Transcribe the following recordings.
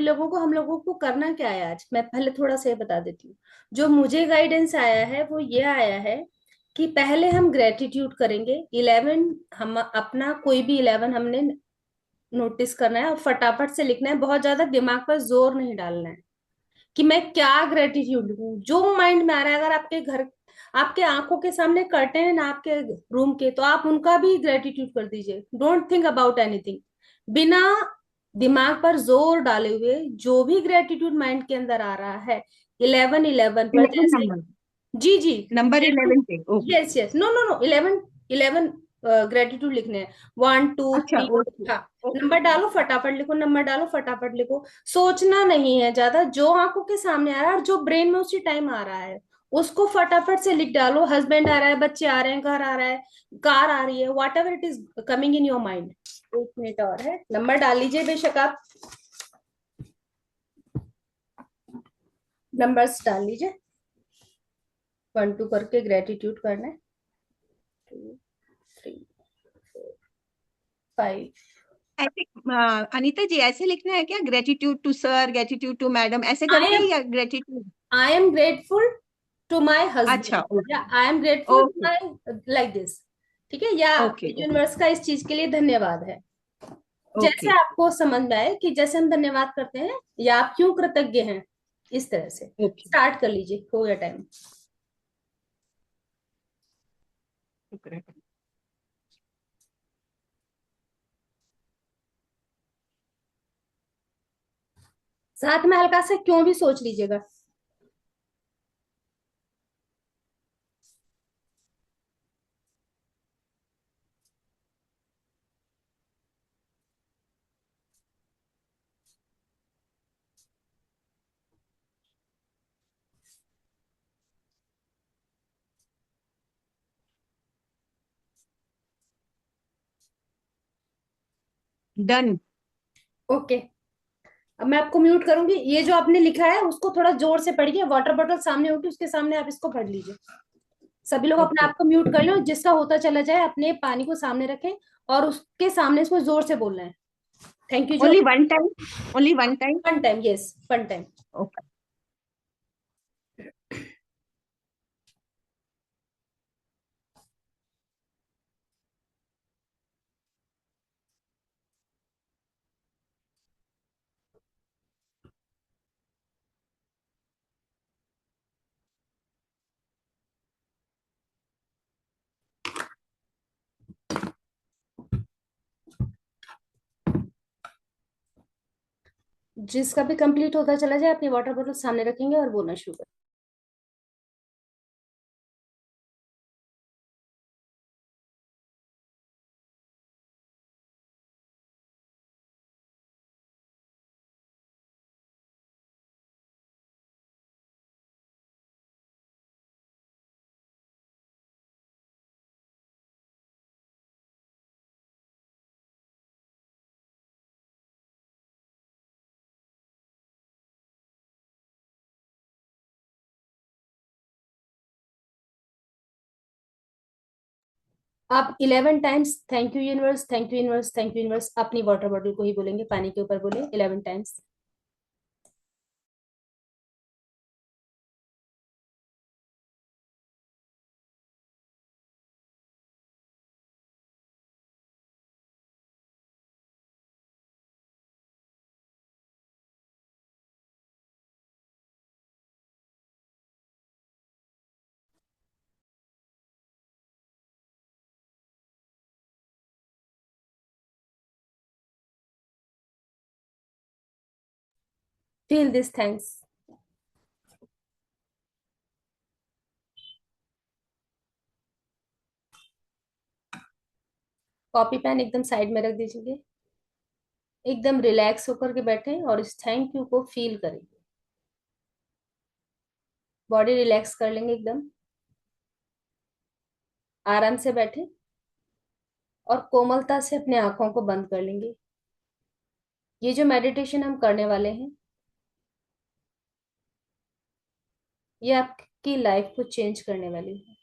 लोगों को, हम लोगों को करना क्या है आज, मैं पहले थोड़ा सा ये बता देती हूँ। जो मुझे गाइडेंस आया है वो ये आया है कि पहले हम ग्रेटिट्यूड करेंगे 11, हम अपना कोई भी 11 हमने नोटिस करना है और फटाफट से लिखना है, बहुत ज्यादा दिमाग पर जोर नहीं डालना है कि मैं क्या ग्रेटिट्यूड लिखूं। जो माइंड में आ रहा है, अगर आपके घर, आपके आंखों के सामने कर्टेन है ना आपके रूम के, तो आप उनका भी ग्रेटिट्यूड कर दीजिए। डोंट थिंक अबाउट एनीथिंग, बिना दिमाग पर जोर डाले हुए जो भी ग्रेटिट्यूड माइंड के अंदर आ रहा है, 11 11 पर 11 जैसे। नंबर, जी जी। नंबर 11 पे, okay. Yes yes, no no no, 11 11 gratitude लिखने हैं, 1 2 3। अच्छा, ओके हाँ, ओके। नंबर डालो फटाफट लिखो, नंबर डालो फटाफट लिखो। सोचना नहीं है ज्यादा, जो आंखों के सामने आ रहा है और जो ब्रेन में उसी टाइम आ रहा है उसको फटाफट से लिख डालो। हस्बैंड आ रहा है, बच्चे आ रहे हैं, घर आ रहा है, कार आ रही है, what ever it is coming in your mind. 1 minute और है, नंबर डाल लीजिए बेशक आप, नंबर्स डाल लीजिए, 1 2 करके ग्रेटिट्यूड करना है। 2 3 4 5। ऐसे अनीता जी, ऐसे लिखना है क्या? Gratitude to sir, gratitude to madam, ऐसे आई करके, एम या gratitude? I am grateful to my अच्छा, हस्बैंड, या okay I am grateful to okay my, like this. ठीक है, या ओके ओके यूनिवर्स का इस चीज के लिए धन्यवाद है। जैसे ओके। आपको समझ में आए कि जैसे हम धन्यवाद करते हैं या आप क्यों कृतज्ञ हैं, इस तरह से ओके, स्टार्ट कर लीजिए, हो गया टाइम। शुक्र है। साथ में हल्का सा क्यों भी सोच लीजिएगा। डन। ओके, अब मैं आपको म्यूट करूंगी। ये जो आपने लिखा है उसको थोड़ा जोर से पढ़िए, वाटर बॉटल सामने होगी उसके सामने आप इसको पढ़ लीजिए। सभी लोग अपने ओके। आप को म्यूट कर लो, जिसका होता चला जाए अपने पानी को सामने रखें और उसके सामने इसको जोर से बोलना है। थैंक यू जो। Only one time, only one time. One time, yes one time. Okay. जिसका भी कंप्लीट होता चला जाए अपनी वाटर बॉटल सामने रखेंगे और बोलना शुरू करें। आप 11 times thank you universe, thank you universe, thank you universe अपनी वाटर बॉटल को ही बोलेंगे, पानी के ऊपर बोले 11 times. Feel this thanks. Copy pen एकदम साइड में रख दीजिए, एकदम रिलैक्स होकर के बैठे और इस थैंक यू को फील करेंगे। बॉडी रिलैक्स कर लेंगे एकदम, आराम से बैठे और कोमलता से अपने आंखों को बंद कर लेंगे। ये जो मेडिटेशन हम करने वाले हैं, ये आपकी लाइफ को चेंज करने वाली है।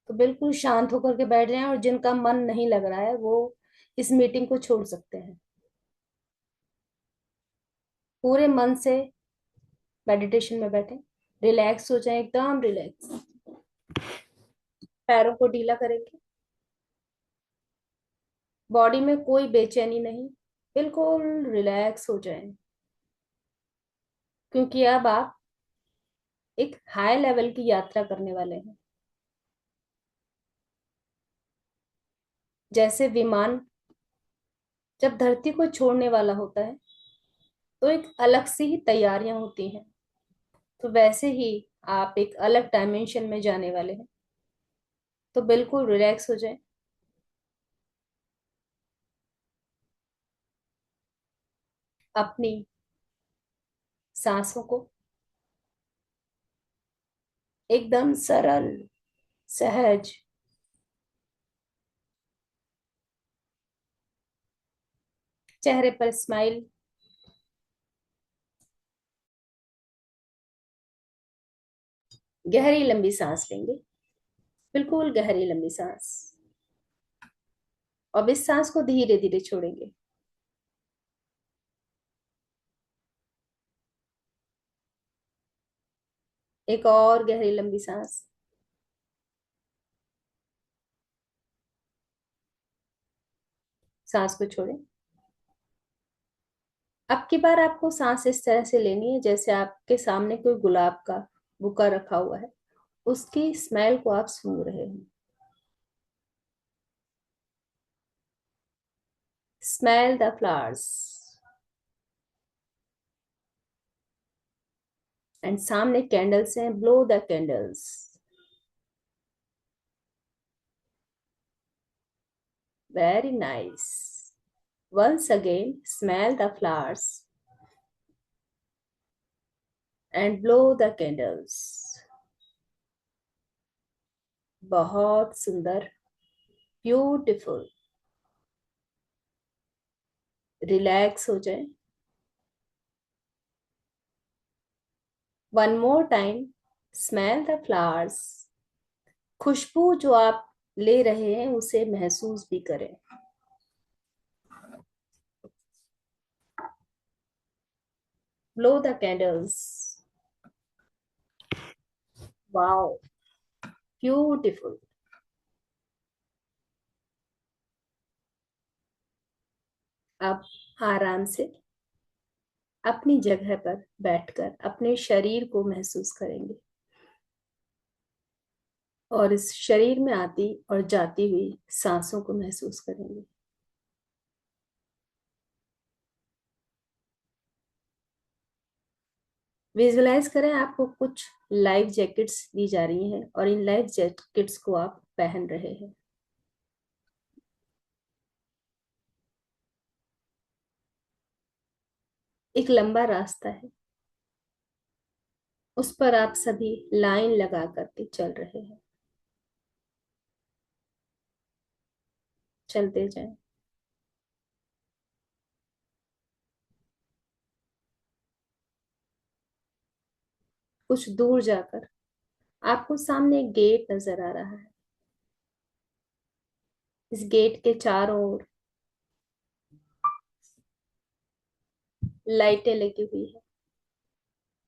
तो बिल्कुल शांत होकर के बैठ जाएं और जिनका मन नहीं लग रहा है वो इस मीटिंग को छोड़ सकते हैं। पूरे मन से मेडिटेशन में बैठे, रिलैक्स हो जाए, एकदम रिलैक्स। पैरों को ढीला करेंगे, बॉडी में कोई बेचैनी नहीं, बिल्कुल रिलैक्स हो जाए, क्योंकि अब आप एक हाई लेवल की यात्रा करने वाले हैं। जैसे विमान जब धरती को छोड़ने वाला होता है तो एक अलग सी ही तैयारियां होती हैं, तो वैसे ही आप एक अलग डायमेंशन में जाने वाले हैं। तो बिल्कुल रिलैक्स हो जाए, अपनी सांसों को एकदम सरल, सहज, चेहरे पर स्माइल, गहरी लंबी सांस लेंगे, बिल्कुल गहरी लंबी सांस। अब इस सांस को धीरे धीरे छोड़ेंगे। एक और गहरी लंबी सांस। सांस को छोड़ें। अब की बार आपको सांस इस तरह से लेनी है जैसे आपके सामने कोई गुलाब का बुका रखा हुआ है, उसकी स्मेल को आप सूंघ रहे हैं। Smell the flowers. एंड सामने कैंडल्स हैं, blow the candles. Very nice. Once again smell the flowers and blow the candles. बहुत सुंदर, ब्यूटिफुल। रिलैक्स हो जाए। One more time, smell the flowers. खुशबू जो आप ले रहे हैं उसे महसूस भी करें। Blow the candles. Wow, beautiful. अब आराम से अपनी जगह पर बैठकर अपने शरीर को महसूस करेंगे और इस शरीर में आती और जाती हुई सांसों को महसूस करेंगे। विजुलाइज करें आपको कुछ लाइफ जैकेट्स दी जा रही हैं और इन लाइफ जैकेट्स को आप पहन रहे हैं। एक लंबा रास्ता है, उस पर आप सभी लाइन लगा करके चल रहे हैं। चलते जाएं। कुछ दूर जाकर आपको सामने एक गेट नजर आ रहा है। इस गेट के चारों ओर लाइटें लगी हुई है,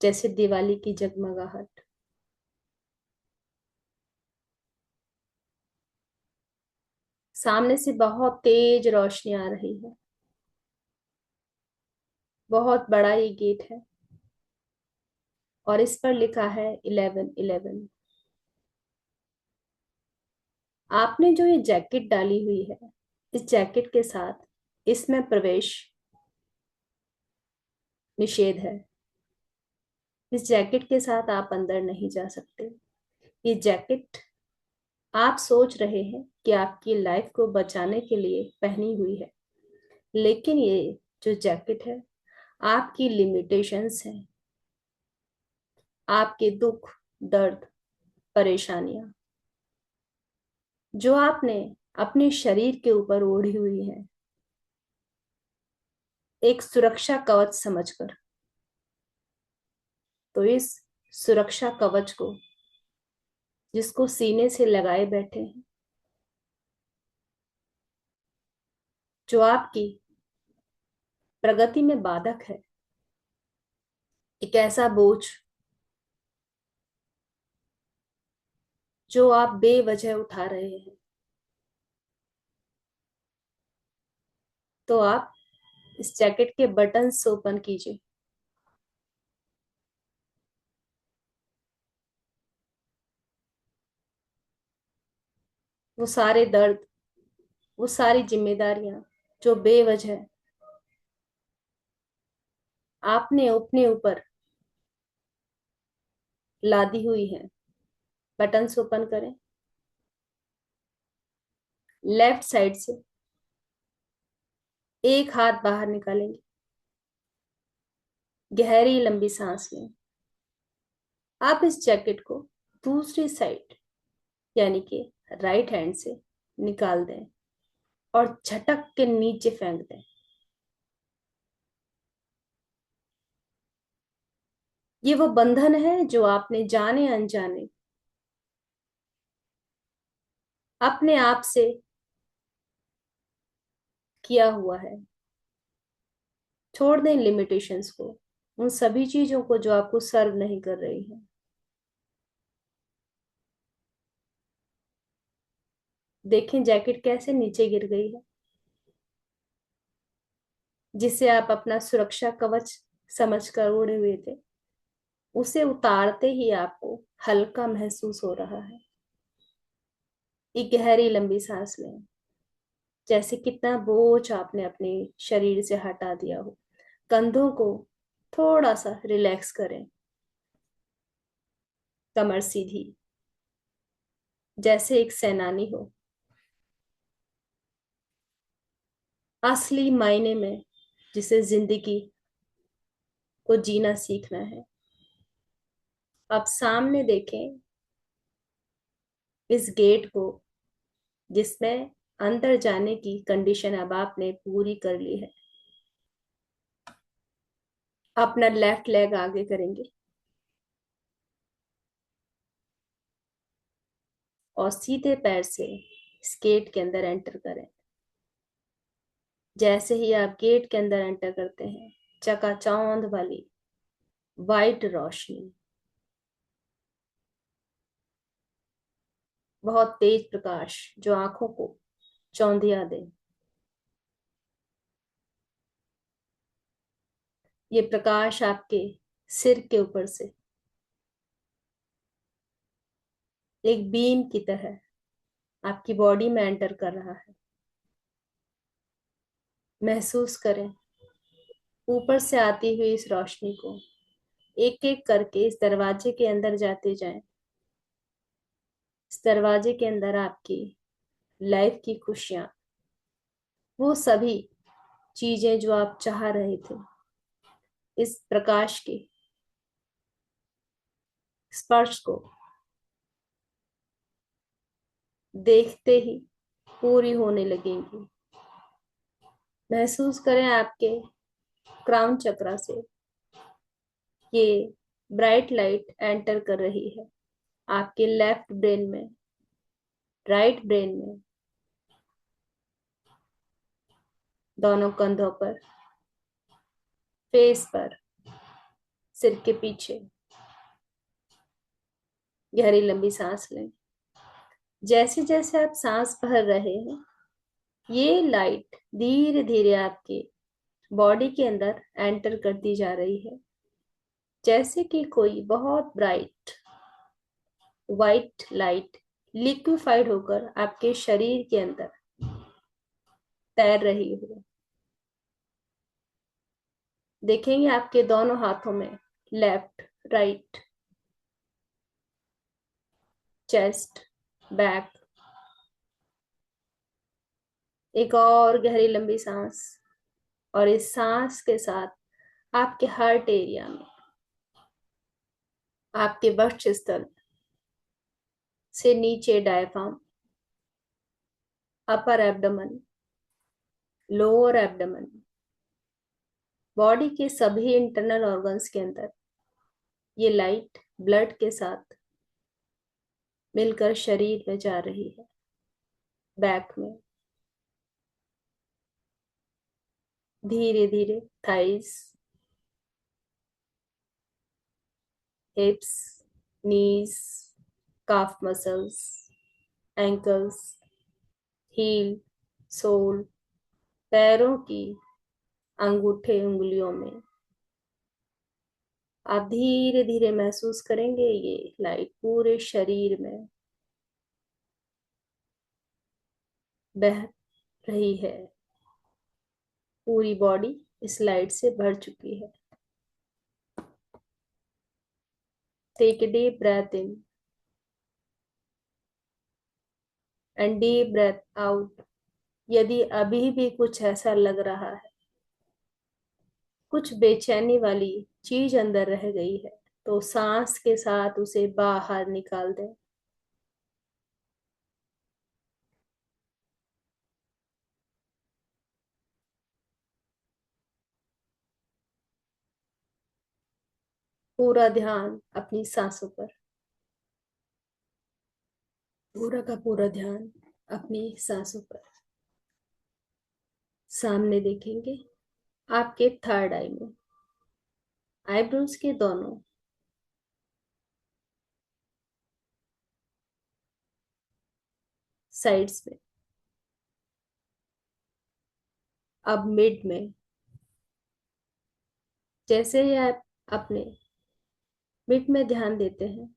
जैसे दिवाली की जगमगाहट। सामने से बहुत तेज रोशनी आ रही है। बहुत बड़ा ये गेट है और इस पर लिखा है 1111। आपने जो ये जैकेट डाली हुई है, इस जैकेट के साथ इसमें प्रवेश निषेध है। इस जैकेट के साथ आप अंदर नहीं जा सकते। ये जैकेट आप सोच रहे हैं कि आपकी लाइफ को बचाने के लिए पहनी हुई है, लेकिन ये जो जैकेट है आपकी लिमिटेशंस हैं, आपके दुख, दर्द, परेशानियां जो आपने अपने शरीर के ऊपर ओढ़ी हुई है, एक सुरक्षा कवच समझकर। तो इस सुरक्षा कवच को जिसको सीने से लगाए बैठे हैं, जो आपकी प्रगति में बाधक है, एक ऐसा बोझ जो आप बेवजह उठा रहे हैं, तो आप इस जैकेट के बटन्स ओपन कीजिए। वो सारे दर्द, वो सारी जिम्मेदारियां जो बेवजह आपने अपने ऊपर लादी हुई है, बटन्स ओपन करें। लेफ्ट साइड से एक हाथ बाहर निकालेंगे, गहरी लंबी सांस लें। आप इस जैकेट को दूसरी साइड यानी कि राइट हैंड से निकाल दें और झटक के नीचे फेंक दें। ये वो बंधन है जो आपने जाने अनजाने अपने आप से किया हुआ है। छोड़ दें लिमिटेशंस को, उन सभी चीजों को जो आपको सर्व नहीं कर रही है। देखें जैकेट कैसे नीचे गिर गई है, जिसे आप अपना सुरक्षा कवच समझकर ओढ़े हुए थे। उसे उतारते ही आपको हल्का महसूस हो रहा है। एक गहरी लंबी सांस लें, जैसे कितना बोझ आपने अपने शरीर से हटा दिया हो। कंधों को थोड़ा सा रिलैक्स करें, कमर सीधी, जैसे एक सेनानी हो। असली मायने में जिसे जिंदगी को जीना सीखना है। अब सामने देखें इस गेट को, जिसमें अंदर जाने की कंडीशन अब आपने पूरी कर ली है। अपना लेफ्ट लेग आगे करेंगे और सीधे पैर से इस गेट के अंदर एंटर करें। जैसे ही आप गेट के अंदर एंटर करते हैं, चकाचौंध वाली वाइट रोशनी, बहुत तेज प्रकाश जो आंखों को चौंधिया दे। ये प्रकाश आपके सिर के ऊपर से एक बीम की तरह आपकी बॉडी में एंटर कर रहा है। महसूस करें ऊपर से आती हुई इस रोशनी को। एक एक करके इस दरवाजे के अंदर जाते जाएं। इस दरवाजे के अंदर आपकी लाइफ की खुशियां, वो सभी चीजें जो आप चाह रहे थे, इस प्रकाश के स्पर्श को देखते ही पूरी होने लगेंगी। महसूस करें आपके क्राउन चक्रा से ये ब्राइट लाइट एंटर कर रही है आपके लेफ्ट ब्रेन में, राइट ब्रेन में, दोनों कंधों पर, फेस पर, सिर के पीछे। गहरी लंबी सांस लें। जैसे जैसे आप सांस भर रहे हैं, ये लाइट धीरे धीरे आपके बॉडी के अंदर एंटर करती जा रही है, जैसे कि कोई बहुत ब्राइट वाइट लाइट लिक्विफाइड होकर आपके शरीर के अंदर तैर रही हो। देखेंगे आपके दोनों हाथों में, लेफ्ट राइट, चेस्ट, बैक। एक और गहरी लंबी सांस, और इस सांस के साथ आपके हार्ट एरिया में, आपके वक्ष स्थल से नीचे diaphragm, upper abdomen, lower abdomen, body के सभी इंटरनल ऑर्गन्स के अंदर ये लाइट ब्लड के साथ मिलकर शरीर में जा रही है। बैक में धीरे धीरे thighs, hips, knees, calf muscles, ankles, heel, sole, पैरों की अंगूठे उंगलियों में। आप धीरे धीरे महसूस करेंगे ये लाइट पूरे शरीर में बह रही है। पूरी बॉडी इस लाइट से भर चुकी है। Take a deep breath in and deep breath out। यदि अभी भी कुछ ऐसा लग रहा है, कुछ बेचैनी वाली चीज अंदर रह गई है, तो सांस के साथ उसे बाहर निकाल दें। पूरा ध्यान अपनी सांसों पर, पूरा का पूरा ध्यान अपनी सांसों पर। सामने देखेंगे आपके थर्ड आई में, आईब्रोज के दोनों साइड्स में। अब मिड में, जैसे ही आप अपने मिड में ध्यान देते हैं,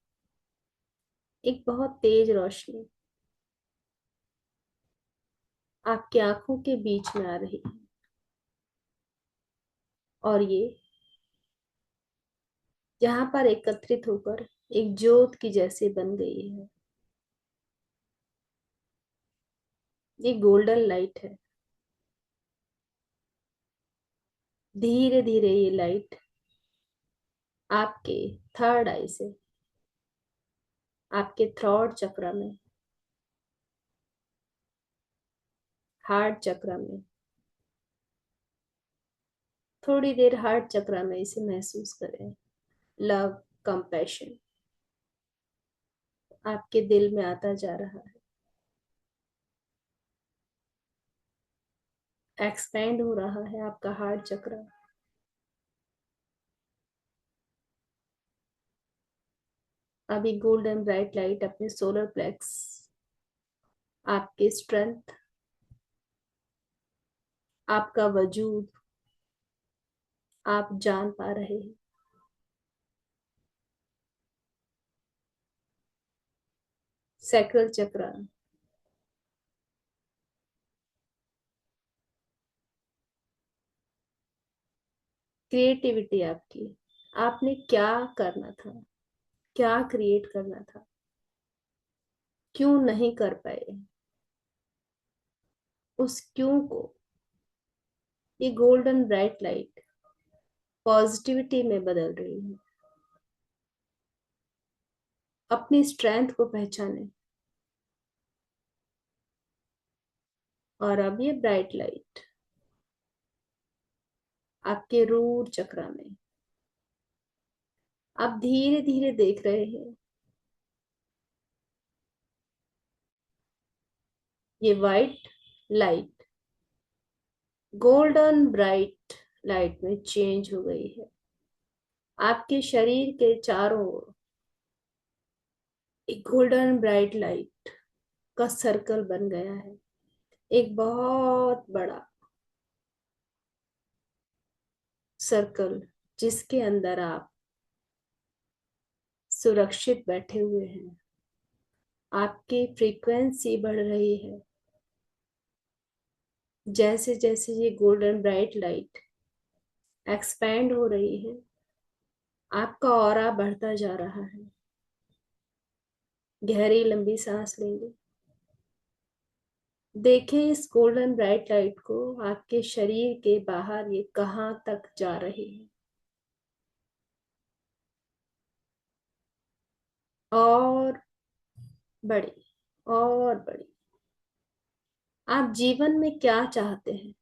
एक बहुत तेज रोशनी आपकी आंखों के बीच में आ रही है, और ये यहाँ पर एकत्रित होकर एक ज्योत की जैसे बन गई है। ये गोल्डन लाइट है। धीरे धीरे ये लाइट आपके थर्ड आई से आपके थ्रॉट चक्र में, हार्ट चक्र में, थोड़ी देर हार्ट चक्र में इसे महसूस करें। लव, कंपैशन आपके दिल में आता जा रहा है, एक्सपेंड हो रहा है आपका हार्ट चक्र। अभी गोल्डन ब्राइट लाइट अपने सोलर प्लेक्स, आपके स्ट्रेंथ, आपका वजूद आप जान पा रहे हैं। सैक्रल चक्र, क्रिएटिविटी आपकी, आपने क्या करना था, क्या क्रिएट करना था, क्यों नहीं कर पाए, उस क्यों को ये गोल्डन ब्राइट लाइट पॉजिटिविटी में बदल रही है। अपनी स्ट्रेंथ को पहचाने। और अब ये ब्राइट लाइट आपके रूट चक्र में, आप धीरे धीरे देख रहे हैं ये white light golden bright light में चेंज हो गई है। आपके शरीर के चारों ओर एक गोल्डन ब्राइट लाइट का सर्कल बन गया है, एक बहुत बड़ा सर्कल, जिसके अंदर आप सुरक्षित बैठे हुए हैं। आपकी फ्रीक्वेंसी बढ़ रही है। जैसे जैसे ये गोल्डन ब्राइट लाइट एक्सपैंड हो रही है, आपका ऑरा बढ़ता जा रहा है। गहरी लंबी सांस लेंगे। देखें इस गोल्डन ब्राइट लाइट को, आपके शरीर के बाहर ये कहाँ तक जा रही है। और बड़ी, और बड़ी। आप जीवन में क्या चाहते हैं,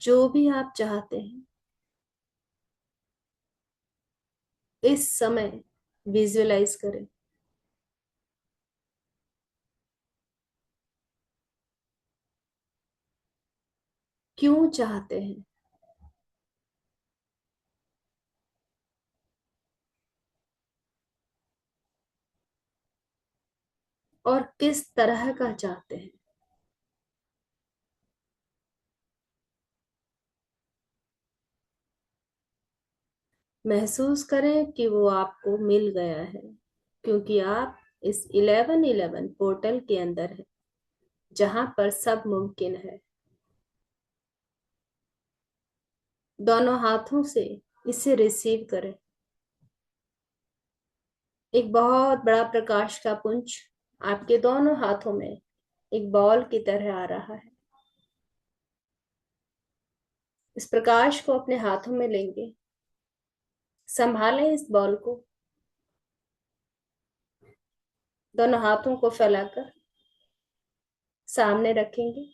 जो भी आप चाहते हैं इस समय विजुअलाइज करें। क्यों चाहते हैं, और किस तरह का चाहते हैं। महसूस करें कि वो आपको मिल गया है, क्योंकि आप इस 1111 पोर्टल के अंदर हैं, जहां पर सब मुमकिन है। दोनों हाथों से इसे रिसीव करें। एक बहुत बड़ा प्रकाश का पुंज आपके दोनों हाथों में एक बॉल की तरह आ रहा है। इस प्रकाश को अपने हाथों में लेंगे, संभालें इस बॉल को, दोनों हाथों को फैलाकर सामने रखेंगे,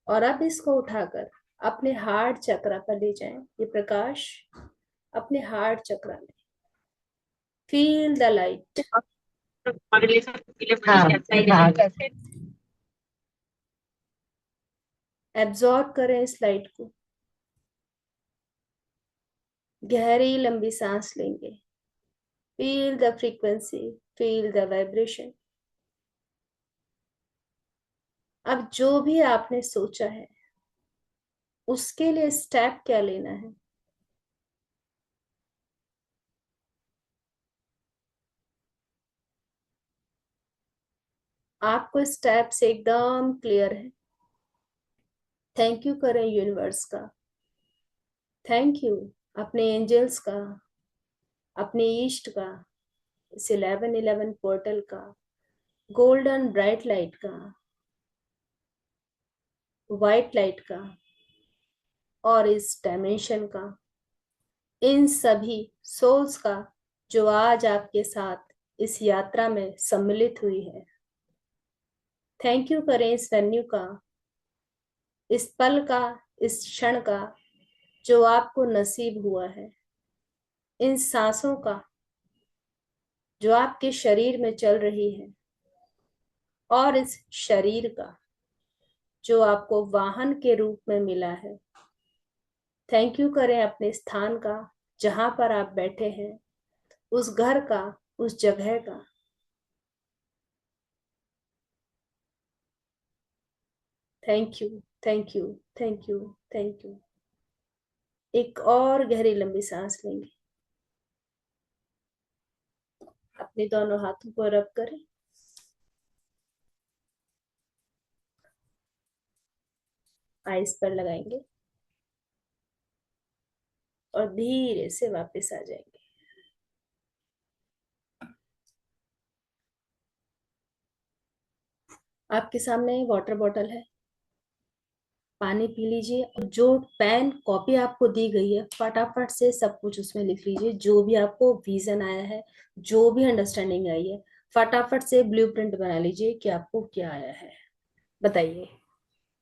और अब इसको उठाकर अपने हार्ट चक्र पर ले जाएं। ये प्रकाश अपने हार्ट चक्र में, फील द लाइट, अगले के लिए हाँ कैसे एब्जॉर्ब करें इस लाइट को। गहरी लंबी सांस लेंगे, feel the frequency, feel the vibration. अब जो भी आपने सोचा है, उसके लिए स्टेप क्या लेना है, आपको स्टेप से एकदम क्लियर है। थैंक यू करें यूनिवर्स का, थैंक यू अपने एंजल्स का, अपने ईस्ट का, इस 1111 पोर्टल का, गोल्डन ब्राइट लाइट का, वाइट लाइट का, और इस डायमेंशन का, इन सभी सोल्स का, जो आज आपके साथ इस यात्रा में सम्मिलित हुई है। थैंक यू करें इस वेन्यू का, इस पल का, इस क्षण का, जो आपको नसीब हुआ है। इन सांसों का, जो आपके शरीर में चल रही है, और इस शरीर का, जो आपको वाहन के रूप में मिला है। थैंक यू करें अपने स्थान का, जहां पर आप बैठे हैं, उस घर का, उस जगह का। Thank you, thank you, thank you, thank you. एक और गहरी लंबी सांस लेंगे, अपने दोनों हाथों को रब करें, आइस पर लगाएंगे, और धीरे से वापस आ जाएंगे। आपके सामने वाटर बॉटल है, पानी पी लीजिए, और जो पेन कॉपी आपको दी गई है, फटाफट से सब कुछ उसमें लिख लीजिए। जो भी आपको विजन आया है, जो भी अंडरस्टैंडिंग आई है, फटाफट से ब्लूप्रिंट बना लीजिए कि आपको क्या आया है। बताइए।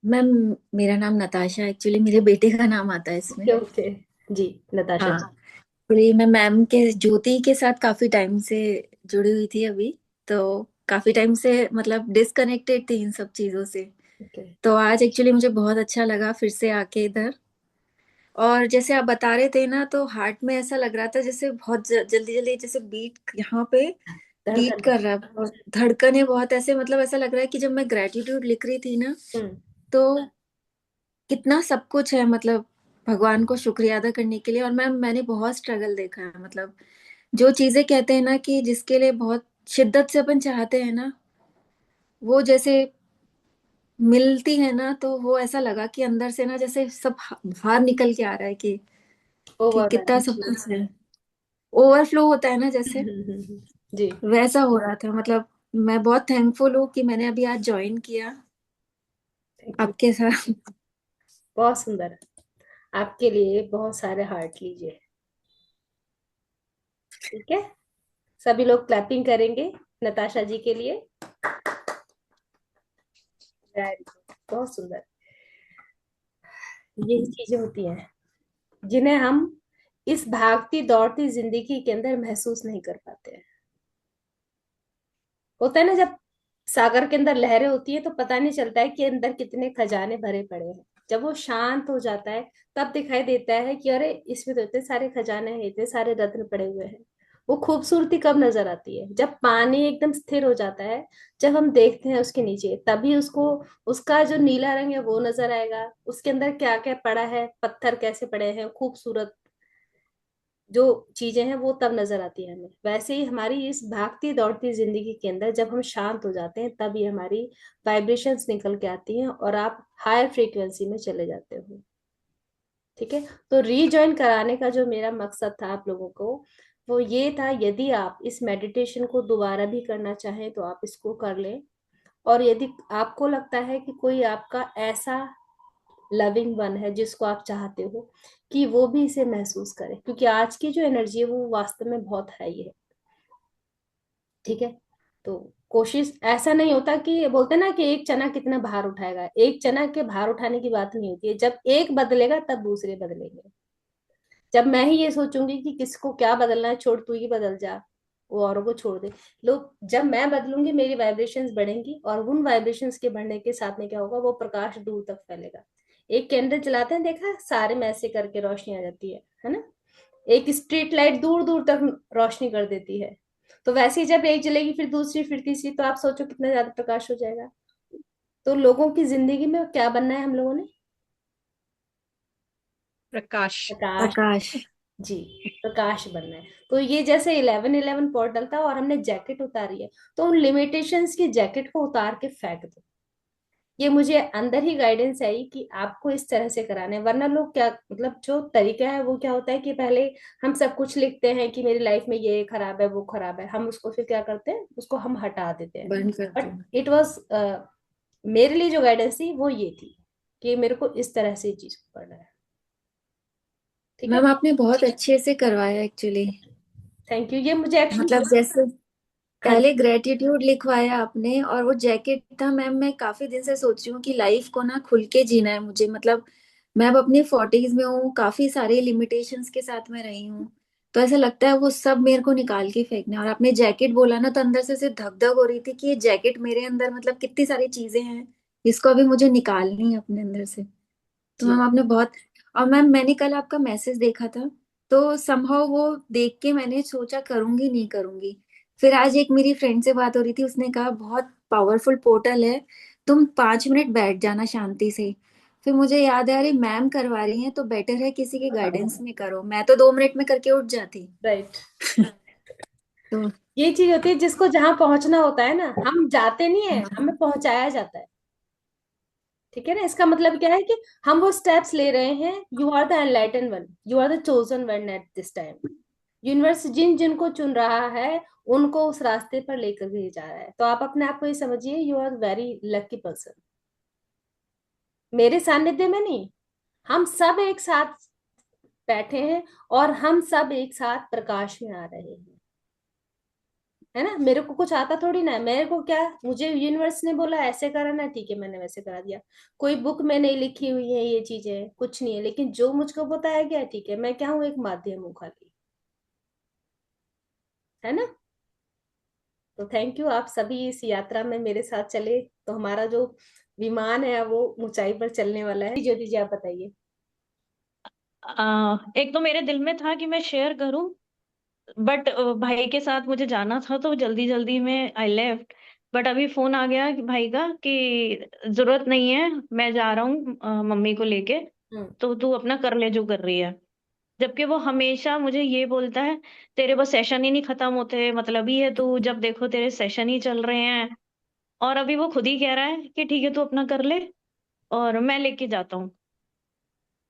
मैम मेरा नाम नताशा, एक्चुअली मेरे बेटे का नाम आता है इसमें। Okay okay. जी, नताशा हाँ, जी। एक्चुअली मैं मैम के ज्योति के साथ काफी टाइम से जुड़ी हुई थी अभी, तो काफी टाइम से मतलब डिस्कनेक्टेड थी इन सब चीजों से। ओके। तो आज एक्चुअली मुझे बहुत अच्छा लगा फिर से आके इधर। और जैसे आप बता रहे थे ना, तो हार्ट में ऐसा लग रहा था जैसे बहुत जल्दी जल्दी जैसे बीट यहाँ पे बीट धड़कन। कर रहा है, बहुत धड़कने बहुत ऐसे, मतलब ऐसा लग रहा है कि जब मैं ग्रेटिट्यूड लिख रही थी ना, हम्म। तो कितना सब कुछ है मतलब भगवान को शुक्रिया अदा करने के लिए। और मैंने बहुत स्ट्रगल देखा है, मतलब जो चीजें कहते हैं ना कि जिसके लिए बहुत शिद्दत से अपन चाहते हैं ना, वो जैसे मिलती है ना, तो वो ऐसा लगा कि अंदर से ना जैसे सब बाहर निकल के आ रहा है कि कितना ओवरवेल्म। सब कुछ है, ओवरफ्लो होता है ना जैसे, जी। वैसा हो रहा था मतलब। मैं बहुत थैंकफुल हूँ कि मैंने अभी आज ज्वाइन किया थैंक यू। आपके साथ। बहुत सुंदर। आपके लिए बहुत सारे हार्ट लीजिए। ठीक है, सभी लोग क्लैपिंग करेंगे नताशा जी के लिए। वेरी गुड, बहुत सुंदर। यही चीजें होती हैं जिन्हें हम इस भागती दौड़ती जिंदगी के अंदर महसूस नहीं कर पाते हैं। होता है ना, जब सागर के अंदर लहरें होती है तो पता नहीं चलता है कि अंदर कितने खजाने भरे पड़े हैं। जब वो शांत हो जाता है तब दिखाई देता है कि अरे इसमें तो इतने सारे खजाने हैं, इतने सारे रत्न पड़े हुए हैं। वो खूबसूरती कब नजर आती है? जब पानी एकदम स्थिर हो जाता है, जब हम देखते हैं उसके नीचे, तभी उसको, उसका जो नीला रंग है वो नजर आएगा। उसके अंदर क्या क्या पड़ा है, पत्थर कैसे पड़े हैं, खूबसूरत जो चीजें हैं वो तब नजर आती है हमें। वैसे ही हमारी इस भागती दौड़ती जिंदगी के अंदर जब हम शांत हो जाते हैं तब ये हमारी वाइब्रेशंस निकल के आती हैं और आप हायर फ्रीक्वेंसी में चले जाते हो। ठीक है। तो रीजॉइन कराने का जो मेरा मकसद था आप लोगों को, वो ये था, यदि आप इस मेडिटेशन को दोबारा भी करना चाहें तो आप इसको कर लें। और यदि आपको लगता है कि कोई आपका ऐसा लविंग वन है जिसको आप चाहते हो कि वो भी इसे महसूस करे, क्योंकि आज की जो एनर्जी है वो वास्तव में बहुत हाई है। ठीक है। तो कोशिश, ऐसा नहीं होता कि बोलते ना कि एक चना कितना भार उठाएगा, एक चना के भार उठाने की बात नहीं होती है। जब एक बदलेगा तब दूसरे बदलेंगे। जब मैं ही ये सोचूंगी कि किसको क्या बदलना है, छोड़ तू ही बदल जा, वो औरों को छोड़ दे, लोग, जब मैं बदलूंगी मेरी वाइब्रेशंस बढ़ेंगी और उन वाइब्रेशंस के बढ़ने के साथ में क्या होगा, वो प्रकाश दूर तक फैलेगा। एक कैंडल जलाते हैं, देखा है? सारे में ऐसे करके रोशनी आ जाती है ना? एक स्ट्रीट लाइट दूर दूर तक रोशनी कर देती है। तो वैसे ही जब एक जलेगी फिर दूसरी फिर तीसरी, तो आप सोचो कितना ज्यादा प्रकाश हो जाएगा। तो लोगों की जिंदगी में क्या बनना है हम लोगों ने? प्रकाश। प्रकाश। प्रकाश। जी, प्रकाश बनना है। तो ये जैसे 1111 पोर्टल था और हमने जैकेट उतारी है, तो उन लिमिटेशंस की जैकेट को उतार के फेंक दो। ये मुझे अंदर ही गाइडेंस आई कि आपको इस तरह से कराना है। वरना लोग क्या, मतलब जो तरीका है वो क्या होता है कि पहले हम सब कुछ लिखते हैं कि मेरी लाइफ में ये खराब है वो खराब है, हम उसको फिर क्या करते हैं, उसको हम हटा देते हैं। बंद करते बट हैं। इट वाज, मेरे लिए जो गाइडेंस थी वो ये थी कि मेरे को इस तरह से चीज को करना है। ठीक है। मैम आपने बहुत अच्छे से करवाया एक्चुअली। Thank you. ये मुझे एक्चुअली, मतलब जैसे हाँ पहले जी, ग्रेटिट्यूड लिखवाया आपने, और वो जैकेट था मैम, मैं काफी दिन से सोच रही हूँ कि लाइफ को ना खुल के जीना है मुझे। मतलब मैं अब अपनी 40s में हूँ, काफी सारे लिमिटेशंस के साथ में रही हूँ। तो ऐसा लगता है वो सब मेरे को निकाल के फेंकना है। और आपने जैकेट बोला ना, तो अंदर से धक धक हो रही थी कि ये जैकेट मेरे अंदर, मतलब कितनी सारी चीजें हैं जिसको अभी मुझे निकालनी है अपने अंदर से। तो मैम जी, आपने बहुत। और मैम मैंने कल आपका मैसेज देखा था, तो समहाउ वो देख के मैंने सोचा करूंगी नहीं करूंगी। फिर आज एक मेरी फ्रेंड से बात हो रही थी, उसने कहा बहुत पावरफुल पोर्टल है, तुम 5 मिनट बैठ जाना शांति से। फिर मुझे याद है, अरे मैम करवा रही हैं तो बेटर है किसी के गाइडेंस में करो। मैं तो 2 मिनट में करके उठ जाती। राइट। तो ये चीज होती है, जिसको जहां पहुंचना होता है ना, हम जाते नहीं है, हमें पहुंचाया जाता है। ठीक है ना? इसका मतलब क्या है कि हम वो स्टेप्स ले रहे हैं। You are the enlighten one, you are the chosen one at this time. Universe जिन जिनको चुन रहा है उनको उस रास्ते पर लेकर के जा रहा है। तो आप अपने आप को ये समझिए, you are very lucky person. मेरे सानिध्य में नहीं, हम सब एक साथ बैठे हैं और हम सब एक साथ प्रकाश में आ रहे हैं। है ना? मेरे को कुछ आता थोड़ी ना है। मेरे को क्या, मुझे यूनिवर्स ने बोला ऐसे करना है, ठीक है, मैंने वैसे करा दिया। कोई बुक में नहीं लिखी हुई है ये चीजें, कुछ नहीं है, लेकिन जो मुझको बताया गया है, ठीक है, मैं क्या हूँ, एक माध्यम हूँ खाली। है ना? तो थैंक यू, आप सभी इस यात्रा में मेरे साथ चले। तो हमारा जो विमान है वो ऊंचाई पर चलने वाला है। ज्योति जी, आप बताइए। एक तो मेरे दिल में था कि मैं शेयर करूं, बट भाई के साथ मुझे जाना था तो जल्दी जल्दी में आई लेफ्ट। बट अभी फोन आ गया कि भाई का कि जरूरत नहीं है, मैं जा रहा हूँ मम्मी को लेके, हम्म। तो तू अपना कर ले जो कर रही है। जबकि वो हमेशा मुझे ये बोलता है, तेरे बस सेशन ही नहीं खत्म होते, मतलब ही है तू, जब देखो तेरे सेशन ही चल रहे हैं। और अभी वो खुद ही कह रहा है कि ठीक है तू अपना कर ले और मैं लेके जाता हूँ।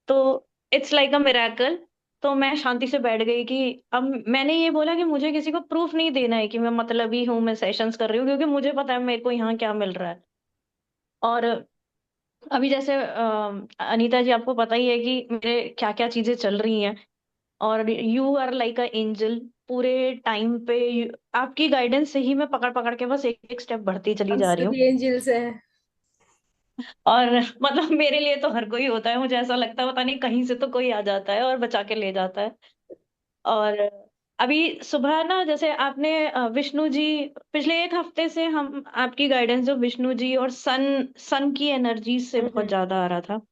तो इट्स लाइक अ मिराकल। तो मैं शांति से बैठ गई कि अब मैंने ये बोला कि मुझे किसी को प्रूफ नहीं देना है कि मैं मतलबी हूँ, मैं सेशंस कर रही हूँ, क्योंकि मुझे पता है मेरे को यहाँ क्या मिल रहा है। और अभी जैसे अनीता जी, आपको पता ही है कि मेरे क्या क्या चीजें चल रही हैं। और you are like a angel पूरे टाइम पे। आपकी गाइडेंस से ही मैं पकड़ पकड़ के बस एक एक स्टेप बढ़ती चली हम जा रही हूँ। सभी एंजल्स हैं। और मतलब मेरे लिए तो हर कोई होता है, मुझे ऐसा लगता है पता नहीं कहीं से तो कोई आ जाता है और बचा के ले जाता है। और अभी सुबह ना जैसे आपने विष्णु जी, पिछले एक हफ्ते से हम आपकी गाइडेंस जो विष्णु जी और सन सन की एनर्जी से बहुत हम्म ज्यादा आ रहा था।